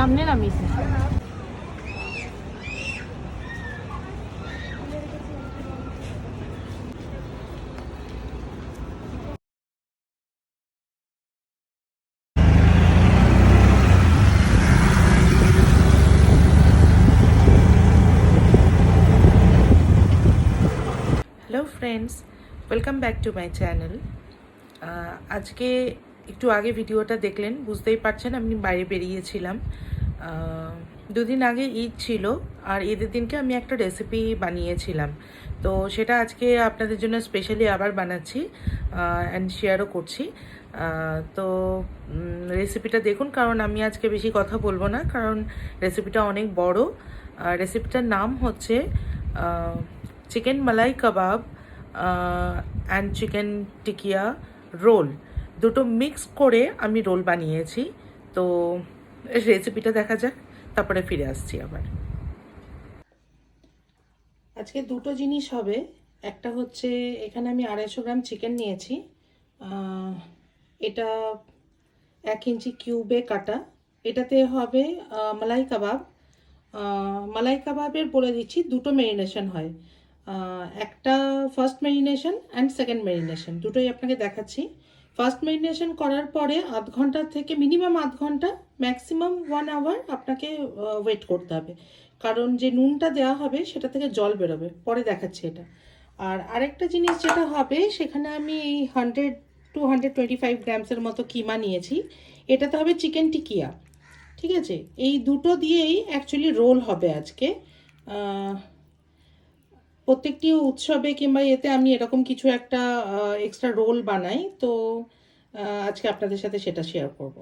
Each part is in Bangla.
সামনে নামিয়েছে। Hello friends, welcome back to my channel. আজকে একটু আগে ভিডিওটা দেখলেন, বুঝতেই পারছেন আমি বাইরে বেরিয়েছিলাম। দুদিন আগে ঈদ ছিল, আর ঈদের দিনকে আমি একটা রেসিপি বানিয়েছিলাম, তো সেটা আজকে আপনাদের জন্য স্পেশালি আবার বানাচ্ছি অ্যান্ড শেয়ারও করছি। তো রেসিপিটা দেখুন, কারণ আমি আজকে বেশি কথা বলবো না, কারণ রেসিপিটা অনেক বড়। রেসিপিটার নাম হচ্ছে chicken malai kebab and chicken tikia roll, দুটো মিক্স করে আমি রোল বানিয়েছি। তো রেসিপিটা দেখা যাক, তারপরে ফিরে আসছি আবার। আজকে দুটো জিনিস হবে। একটা হচ্ছে, এখানে আমি 250 গ্রাম চিকেন নিয়েছি। এটা 1 ইঞ্চি কিউবে কাটা। এটাতে হবে মালাই কাবাব। মালাই কাবাবের বলে দিচ্ছি, দুটো ম্যারিনেশন হয়। একটা first marination and second marination, দুটোই আপনাকে দেখাচ্ছি। ফার্স্ট ম্যারিনেশন করার পরে আধ ঘন্টা থেকে মিনিমাম আধ ঘন্টা, ম্যাক্সিমাম 1 আওয়ার আপনাকে ওয়েট করতে হবে, কারণ যে নুনটা দেওয়া হবে সেটা থেকে জল বেরোবে, পরে দেখাচ্ছি এটা। আর আরেকটা জিনিস যেটা হবে, সেখানে আমি 100 to 125 গ্রামসের মতো কিমা নিয়েছি। এটাতে হবে চিকেন টিকিয়া। ঠিক আছে, এই দুটো দিয়েই অ্যাকচুয়ালি রোল হবে আজকে। প্রত্যেকটি উৎসবে কিংবা এতে আমি এরকম কিছু একটা এক্সট্রা রোল বানাই, তো আজকে আপনাদের সাথে সেটা শেয়ার করব।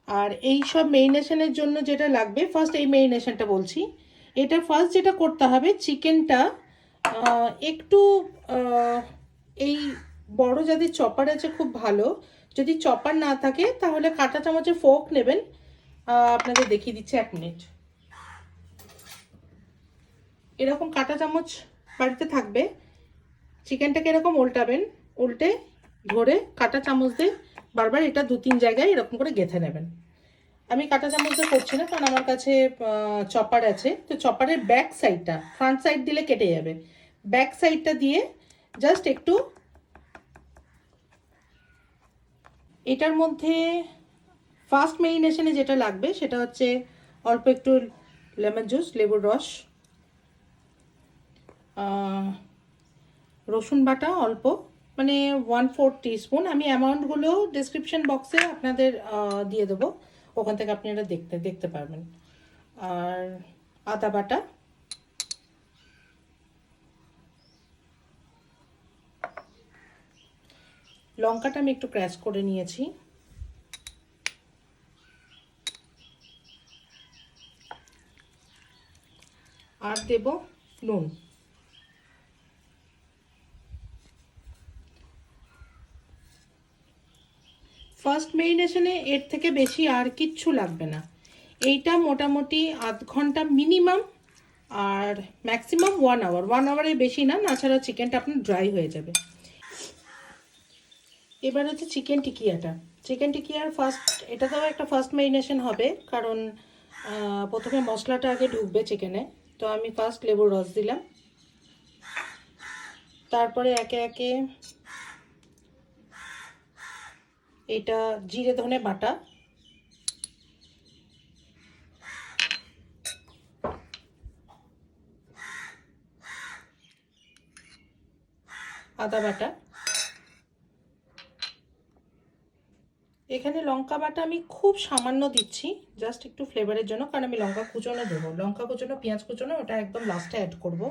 আর এই সব মেরিনেশনের জন্য যেটা লাগবে, ফার্স্ট এই মেরিনেশনটা বলছি। এটা ফার্স্ট যেটা করতে হবে, চিকেনটা একটু এই বড় যাদের চপার আছে খুব ভালো, যদি চপার না থাকে তাহলে কাঁটা চামচে ফোর্ক নেবেন। আপনাদের দেখিয়ে দিচ্ছি, 1 মিনিট। এরকম কাঁটা চামচ বাড়িতে থাকবে, চিকেনটাকে এরকম উল্টাবেন, উল্টে ধরে কাঁটা চামচ দিয়ে বারবার এটা 2-3 জায়গায় এরকম করে গেঁথে নেবেন। আমি কাঁটা চামচ দিয়ে করছি না, কারণ আমার কাছে চপার আছে। তো চপারের ব্যাক সাইডটা, ফ্রন্ট সাইড দিলে কেটে যাবে, ব্যাক সাইডটা দিয়ে জাস্ট একটু এটার মধ্যে ফার্স্ট মেরিনেশনে যেটা লাগবে সেটা হচ্ছে অল্প একটু লেমন জুস, লেবুর রস, রসুন বাটা অল্প, মানে 1/4 টিস্পুন। আমি অ্যামাউন্টগুলো ডিসক্রিপশন বক্সে আপনাদের দিয়ে দেবো, ওখান থেকে আপনি এটা দেখতে পারবেন। আর আদা বাটা, লঙ্কাটা আমি একটু ক্র্যাশ করে নিয়েছি, আর দেব নুন। ফার্স্ট মেরিনেশনে এর থেকে বেশি আর কিচ্ছু লাগবে না। এইটা মোটামুটি আধ ঘন্টা মিনিমাম, আর ম্যাক্সিমাম 1 আওয়ার। 1 আওয়ারের বেশি না, নাছাড়া চিকেনটা আপনার ড্রাই হয়ে যাবে। এবার হচ্ছে চিকেন টিকিয়াটা। চিকেন টিকিয়ার ফার্স্ট, এটাতেও একটা ফার্স্ট মেরিনেশন হবে, কারণ প্রথমে মশলাটা আগে ঢুকবে চিকেনে। তো আমি ফার্স্ট লেবুর রস দিলাম, তারপরে একে একে এটা জিরে ধনে বাটা, আদা বাটা, এখানে লঙ্কা বাটা আমি খুব সামান্য দিচ্ছি, জাস্ট একটু ফ্লেভারের জন্য, কারণ আমি লঙ্কা কুচনো দেবো। লঙ্কা কুচনো, পেঁয়াজ কুচনো ওটা একদম লাস্টে অ্যাড করব।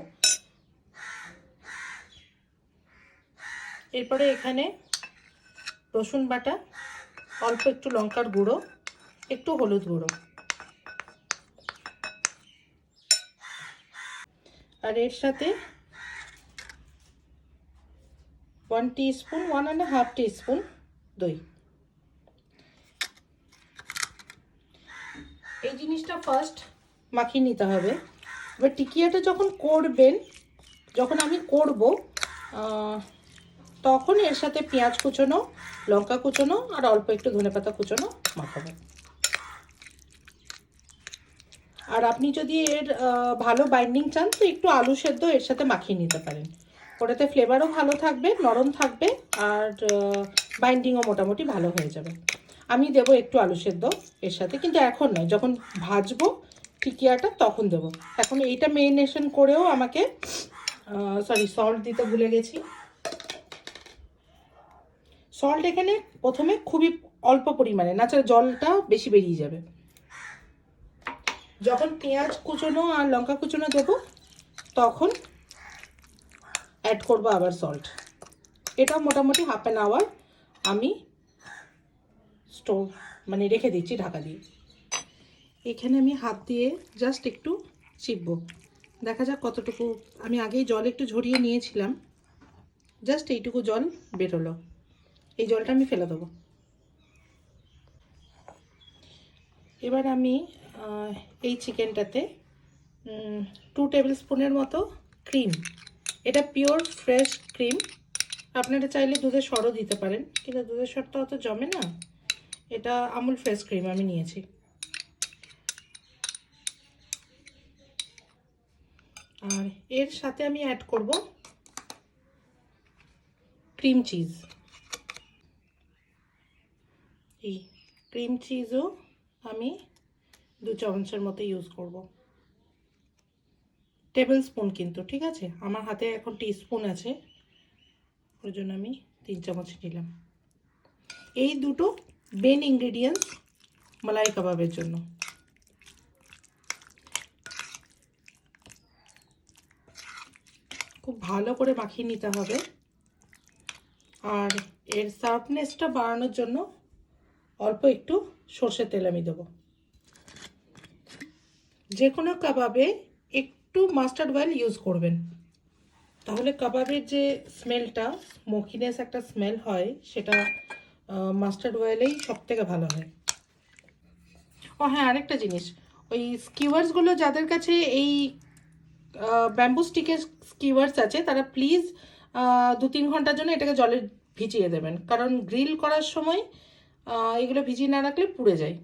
এরপরে এখানে রসুন বাটা, অল্প একটু লঙ্কার গুঁড়ো, একটু হলুদ গুঁড়ো, আর এর সাথে 1 টিস্পুন, 1.5 টিস্পুন দই। এই জিনিসটা ফার্স্ট মাখিয়ে নিতে হবে। এবার টিকিয়াটা যখন করবেন, যখন আমি করব, তখন এর সাথে পেঁয়াজ কুচোনো, লঙ্কা কুচোনো আর অল্প একটু ধনেপাতা কুচোনো মাখাবো। আর আপনি যদি এর ভালো বাইন্ডিং চান তো একটু আলু সেদ্ধ এর সাথে মাখিয়ে নিতে পারেন, ওটাতে ফ্লেভারও ভালো থাকবে, নরম থাকবে, আর বাইন্ডিংও মোটামুটি ভালো হয়ে যাবে। আমি দেবো একটু আলু সেদ্ধ এর সাথে, কিন্তু এখন নয়, যখন ভাজবো টিকিয়াটা তখন দেবো। এখন এইটা মেরিনেশন করেও আমাকে সল্ট দিতে ভুলে গেছি। সল্ট এখানে প্রথমে খুবই অল্প পরিমাণে, না ছাড়া জলটা বেশি বেরিয়ে যাবে। যখন পেঁয়াজ কুচোনো আর লঙ্কা কুচোনো দেবো তখন অ্যাড করবো আবার সল্ট। এটা মোটামুটি হাফ অ্যান আওয়ার আমি রেখে দিচ্ছি ঢাকা দিয়ে। এখানে আমি হাত দিয়ে জাস্ট একটু চিপবো, দেখা যাক কতটুকু। আমি আগেই জল একটু ঝরিয়ে নিয়েছিলাম, জাস্ট এইটুকু জল বেরোলো, এই জলটা আমি ফেলে দেবো। এবার আমি এই চিকেনটাতে 2 টেবিল স্পুনের মতো ক্রিম, এটা পিওর ফ্রেশ ক্রিম, আপনারা চাইলে দুধের সরও দিতে পারেন, কিন্তু দুধের সরটা অত জমে না, এটা আমুল ফ্রেশ ক্রিম আমি নিয়েছি। আর এর সাথে আমি অ্যাড করব ক্রিম চিজ। এই ক্রিম চিজও আমি 2 চামচের মতো ইউজ করব, টেবিল স্পুন কিন্তু, ঠিক আছে? আমার হাতে এখন টিস্পুন আছে, ওর জন্য আমি 3 চামচ নিলাম। এই দুটো মেন ইনগ্রেডিয়েন্টস মালাই কাবাবের জন্য। খুব ভালো করে মাখিয়ে নিতে হবে। আর এর শার্পনেসটা বাড়ানোর জন্য অল্প একটু সর্ষের তেল আমি দেবো। যে কোনো কাবাবে একটু মাস্টার্ড অয়েল ইউজ করবেন, তাহলে কাবাবের যে স্মেলটা, স্মোকিনেস একটা স্মেল হয়, সেটা মাস্টার্ড অয়েলেই সব থেকে ভালো হয়। ও হ্যাঁ, আরেকটা জিনিস, ওই স্কিওয়ার্সগুলো যাদের কাছে এই ব্যাম্বু স্টিকের স্কিওয়ার্স আছে, তারা প্লিজ 2-3 ঘন্টার জন্য এটাকে জলে ভিজিয়ে দেবেন, কারণ গ্রিল করার সময় এগুলো ভিজিয়ে না রাখলে পুড়ে যায়।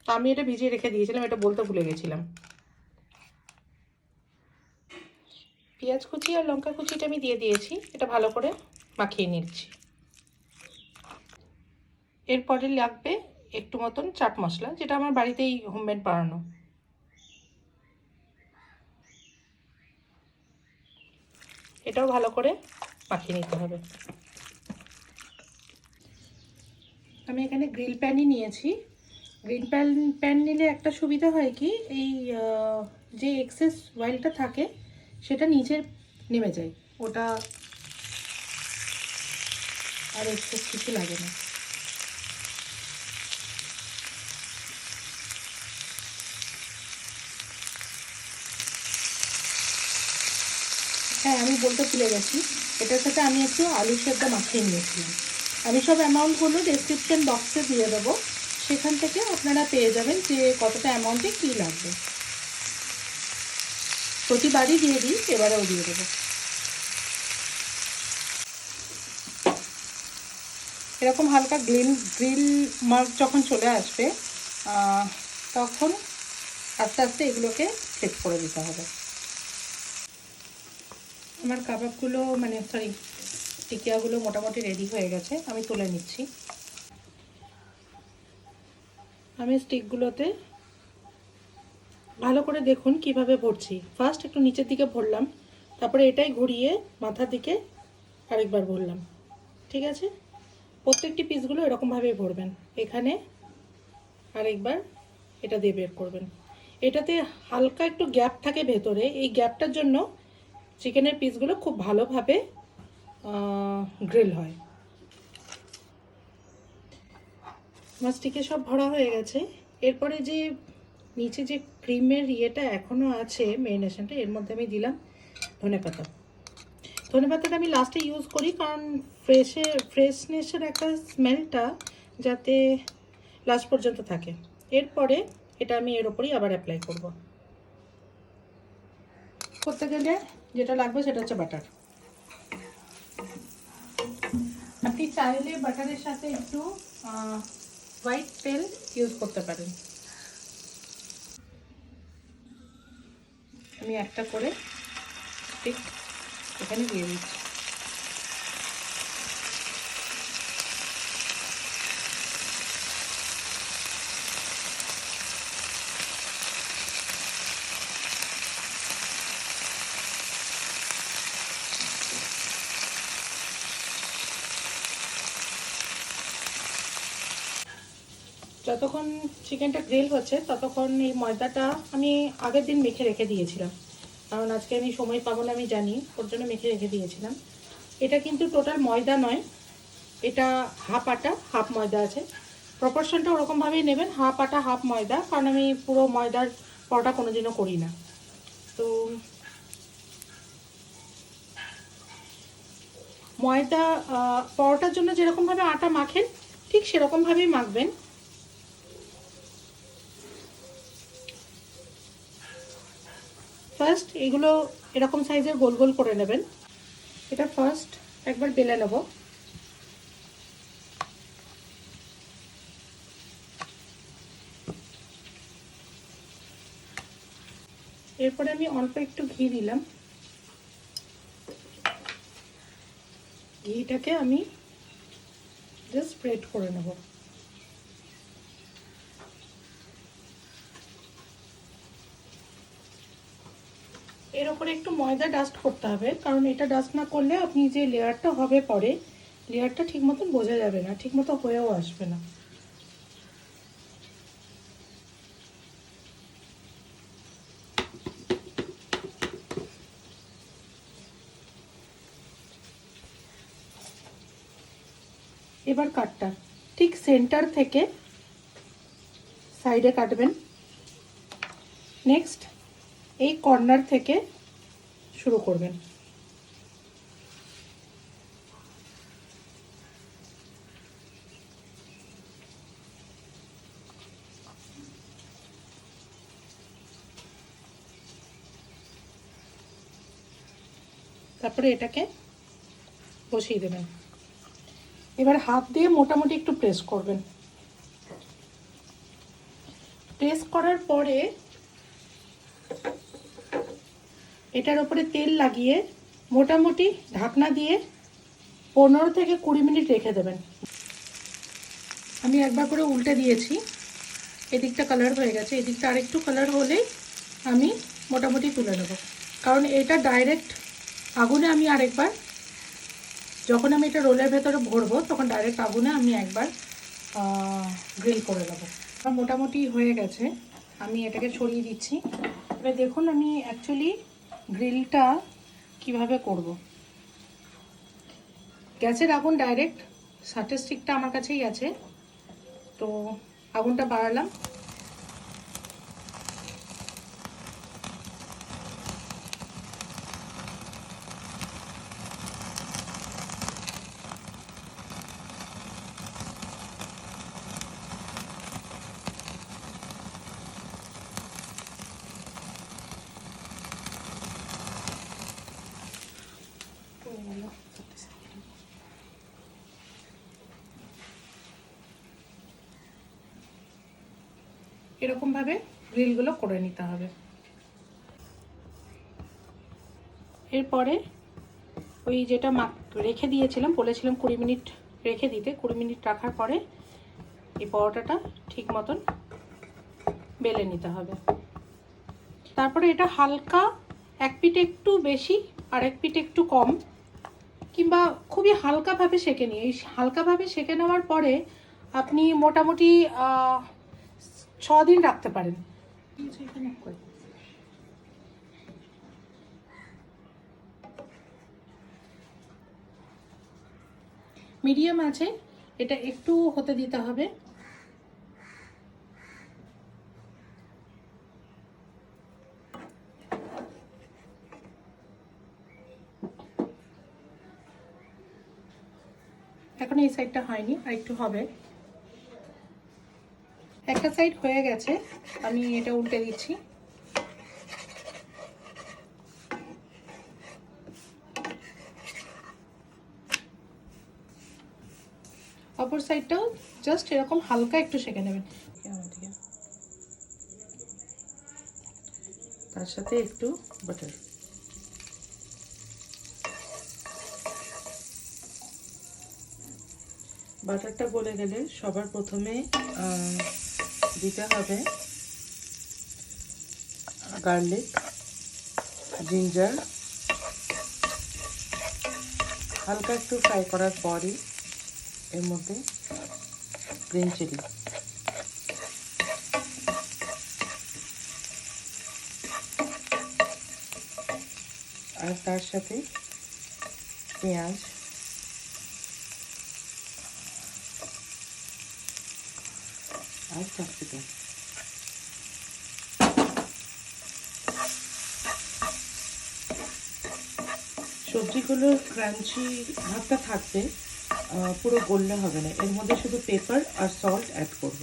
তো আমি এটা ভিজিয়ে রেখে দিয়েছিলাম, এটা বলতে ভুলে গেছিলাম। পেঁয়াজ কুচি আর লঙ্কা কুচিটা আমি দিয়ে দিয়েছি, এটা ভালো করে মাখিয়ে নিচ্ছি। এরপরে লাগবে একটু মতন চাট মশলা, যেটা আমার বাড়িতেই হোমমেড বানানো। এটাও ভালো করে মাখিয়ে নিতে হবে। আমি এখানে গ্রিল প্যানই নিয়েছি। গ্রিল প্যান নিলে একটা সুবিধা হয় কি, এই যে এক্সেস অয়েলটা থাকে সেটা নিচে নেমে যায়, ওটা আর এক্সেস কিছু লাগে না। হ্যাঁ, আমি বলতে ভুলে গেছি, এটার সাথে আমি একটু আলু সেদ্ধ মাখিয়ে নিয়েছিলাম। আমি সব অ্যামাউন্টগুলো ডেসক্রিপশন বক্সে দিয়ে দেবো, সেখান থেকে আপনারা পেয়ে যাবেন যে কতটা অ্যামাউন্টে কী লাগবে। প্রতিবারই দিয়ে দিই, এবারেও দিয়ে দেবো। এরকম হালকা গ্রিল মার্ক যখন চলে আসবে তখন আস্তে আস্তে এগুলোকে ফ্লিপ করে দিতে হবে। আমার কাবাবগুলো টিকিয়াগুলো মোটামুটি রেডি হয়ে গেছে, আমি তুলে নিচ্ছি। আমি স্টিকগুলোতে ভালো করে দেখুন কিভাবে ভরছি। ফার্স্ট একটু নিচের দিকে ভরলাম, তারপরে এটাই ঘুরিয়ে মাথার দিকে আরেকবার ভরলাম, ঠিক আছে? প্রত্যেকটি পিসগুলো এরকমভাবেই ভরবেন, এখানে আরেকবার এটা দিয়ে বের করবেন। এটাতে হালকা একটু গ্যাপ থাকে ভেতরে, এই গ্যাপটার জন্য চিকেনের পিসগুলো খুব ভালোভাবে গ্রিল হয়। আমার স্টিকে সব ভরা হয়ে গেছে। এরপরে যে নিচে যে ক্রিমের ইয়েটা এখনও আছে, মেরিনেশনটা, এর মধ্যে আমি দিলাম ধনেপাতা। ধনেপাতাটা আমি লাস্টে ইউজ করি, কারণ ফ্রেশনেসের একটা স্মেলটা যাতে লাস্ট পর্যন্ত থাকে। এরপরে এটা আমি এর ওপরই আবার অ্যাপ্লাই করব। করতে গেলে যেটা লাগবে সেটা হচ্ছে বাটার। আপনি চাইলে বাটারের সাথে একটু হোয়াইট তেল ইউজ করতে পারেন। আমি একটা করে স্টিক এখানে দিয়ে দিচ্ছি। যতক্ষণ চিকেনটা গ্রিল হচ্ছে ততক্ষণ এই ময়দাটা আমি আগের দিন মেখে রেখে দিয়েছিলাম, কারণ আজকে আমি সময় পাবো না আমি জানি, ওর জন্য মেখে রেখে দিয়েছিলাম। এটা কিন্তু টোটাল ময়দা নয়, এটা হাফ আটা হাফ ময়দা আছে। প্রপোর্শনটা ওরকমভাবেই নেবেন, হাফ আটা হাফ ময়দা, কারণ আমি পুরো ময়দার পরোটা কোনোদিনও করি না। তো ময়দা পরোটার জন্য যেরকমভাবে আটা মাখেন ঠিক সেরকমভাবেই মাখবেন। ফার্স্ট এগুলো এরকম সাইজের গোল গোল করে নেবেন। এটা ফার্স্ট একবার বেলে নেব। এরপরে আমি অল্প একটু ঘি দিলাম। ঘিটাকে আমি জাস্ট স্প্রেড করে নেব। এর উপরে একটু ময়দা ডাস্ট করতে হবে, কারণ এটা ডাস্ট না করলে আপনি যে লেয়ারটা হবে পরে লেয়ারটা ঠিক মতন বোঝা যাবে না, ঠিক মতো হয়েও আসবে না। এবার কাটটা ঠিক সেন্টার থেকে সাইডে কাটবেন। নেক্সট এই কর্নার থেকে শুরু করবেন। তারপরে এটাকে বসিয়ে দেবেন। এবার হাত দিয়ে মোটামুটি একটু প্রেস করবেন। প্রেস করার পরে এটার উপরে তেল লাগিয়ে মোটামুটি ঢাকনা দিয়ে 15 থেকে 20 মিনিট রেখে দেবেন। আমি একবার করে উল্টে দিয়েছি, এদিকটা কালার হয়ে গেছে, এদিকটা আরেকটু কালার হলেই আমি মোটামুটি তুলে নেব। কারণ এটা ডাইরেক্ট আগুনে আমি আরেকবার, যখন আমি এটা রোলের ভেতরে ভরবো তখন ডাইরেক্ট আগুনে আমি একবার গ্রিল করে নেবো। মোটামুটি হয়ে গেছে, আমি এটাকে ছড়িয়ে দিচ্ছি। এবার দেখুন আমি অ্যাকচুয়ালি গ্রিলটা কিভাবে করব। গ্যাসের আগুন ডাইরেক্ট, শাটার স্টিকটা আমার কাছেই আছে, তো আগুনটা বাড়ালাম। এরকমভাবে গ্রিলগুলো করে নিতে হবে। এরপরে ওই যেটা রেখে দিয়েছিলাম, বলেছিলাম 20 মিনিট রেখে দিতে, 20 মিনিট রাখার পরে এই পরোটাটা ঠিক মতন বেলে নিতে হবে। তারপরে এটা হালকা এক পিঠে একটু বেশি আর এক পিঠে একটু কম, কিংবা খুবই হালকাভাবে সেঁকে নিয়ে, এই হালকাভাবে সেঁকে নেওয়ার পরে আপনি মোটামুটি 6 দিন রাখতে পারেন। মিডিয়াম আছে, এটা একটু হতে দিতে হবে। এখন এই সাইডটা হয়নি, আর একটু হবে। একটা সাইড হয়ে গেছে, আমি এটা উল্টে দিচ্ছি। অপর সাইডটাও জাস্ট এরকম হালকা একটু সেঁকে নেবেন। তার সাথে একটু বাটার। বাটারটা গলে গেলে সবার প্রথমে দিতে হবে গার্লিক, জিঞ্জার। হালকা একটু ফ্রাই করার পরই এর মধ্যে গ্রিন চিলি, আর তার সাথে পেঁয়াজ, আর ক্যাপসিকাম। সবজিগুলোর ক্রাঞ্চি ভাবটা থাকবে, পুরো গললে হবে না। এর মধ্যে শুধু পেপার আর সল্ট অ্যাড করব।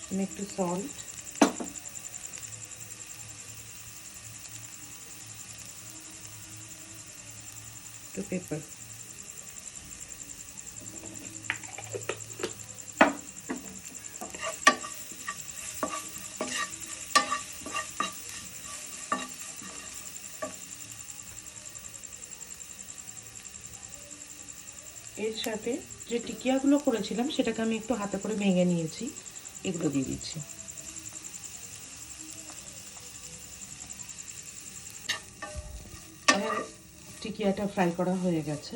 আমি একটু সল্ট, একটু পেপার, এর সাথে যে টিকিয়াগুলো করেছিলাম সেটাকে আমি একটু হাতে করে ভেঙে নিয়েছি, এগুলো দিয়ে দিচ্ছি। আর টিকিয়াটা ফ্রাই করা হয়ে গেছে,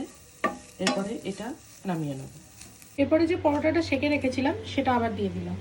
এরপরে এটা নামিয়ে নেব। এরপরে যে পরোটাটা সেঁকে রেখেছিলাম সেটা আবার দিয়ে দিলাম।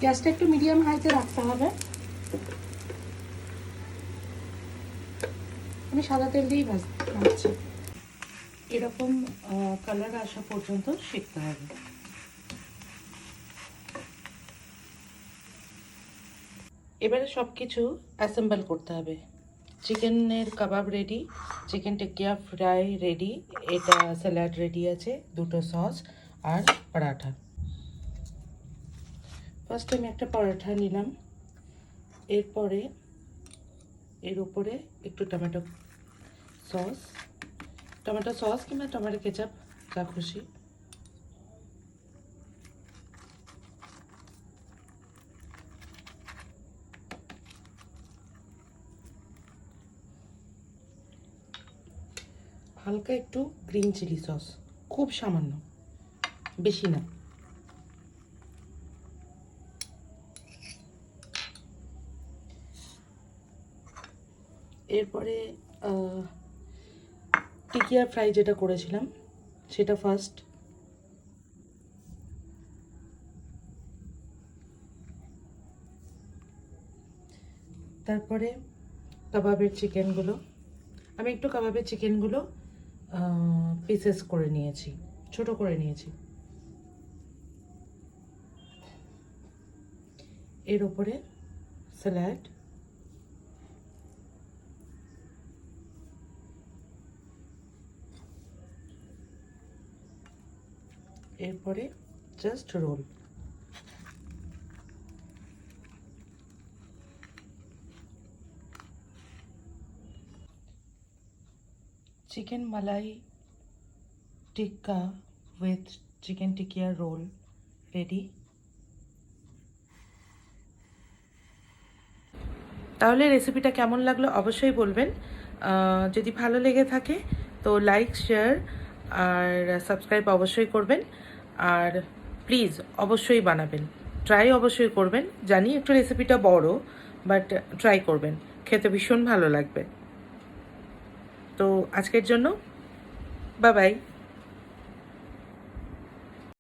গ্যাসটা একটু মিডিয়াম হাইতে রাখতে হবে। আমি সাদা তেল দিয়েই ভাজছি। এরকম কালার আসা পর্যন্ত সেঁকতে হবে। এবারে সব কিছু অ্যাসেম্বল করতে হবে। চিকেনের কাবাব রেডি, চিকেন টিকিয়া ফ্রাই রেডি, এটা স্যালাড রেডি আছে, দুটো সস আর পরাঠা। ফার্স্ট আমি একটা পরাঠা নিলাম, এরপরে এর উপরে একটু টমেটো সস কিংবা টমেটো কেচাপ, যা খুশি। হালকা একটু গ্রিন চিলি সস, খুব সামান্য, বেশি না। এরপরে টিকিয়া ফ্রাই যেটা করেছিলাম সেটা ফার্স্ট, তারপরে কাবাবের চিকেনগুলো, আমি একটু কাবাবের চিকেনগুলো পিসেস করে নিয়েছি, ছোট করে নিয়েছি। এর উপরে স্যালাড, এরপরে just roll. Chicken malai tikka with chicken tikia roll ready. তাহলে রেসিপিটা কেমন লাগলো অবশ্যই বলবেন। যদি ভালো লেগে থাকে তো লাইক, শেয়ার আর সাবস্ক্রাইব অবশ্যই করবেন। আর প্লিজ অবশ্যই বানাবেন, ট্রাই অবশ্যই করবেন। জানি একটু রেসিপিটা বড়, বাট ট্রাই করবেন, খেতে ভীষণ ভালো লাগবে। তো আজকের জন্য বাই বাই।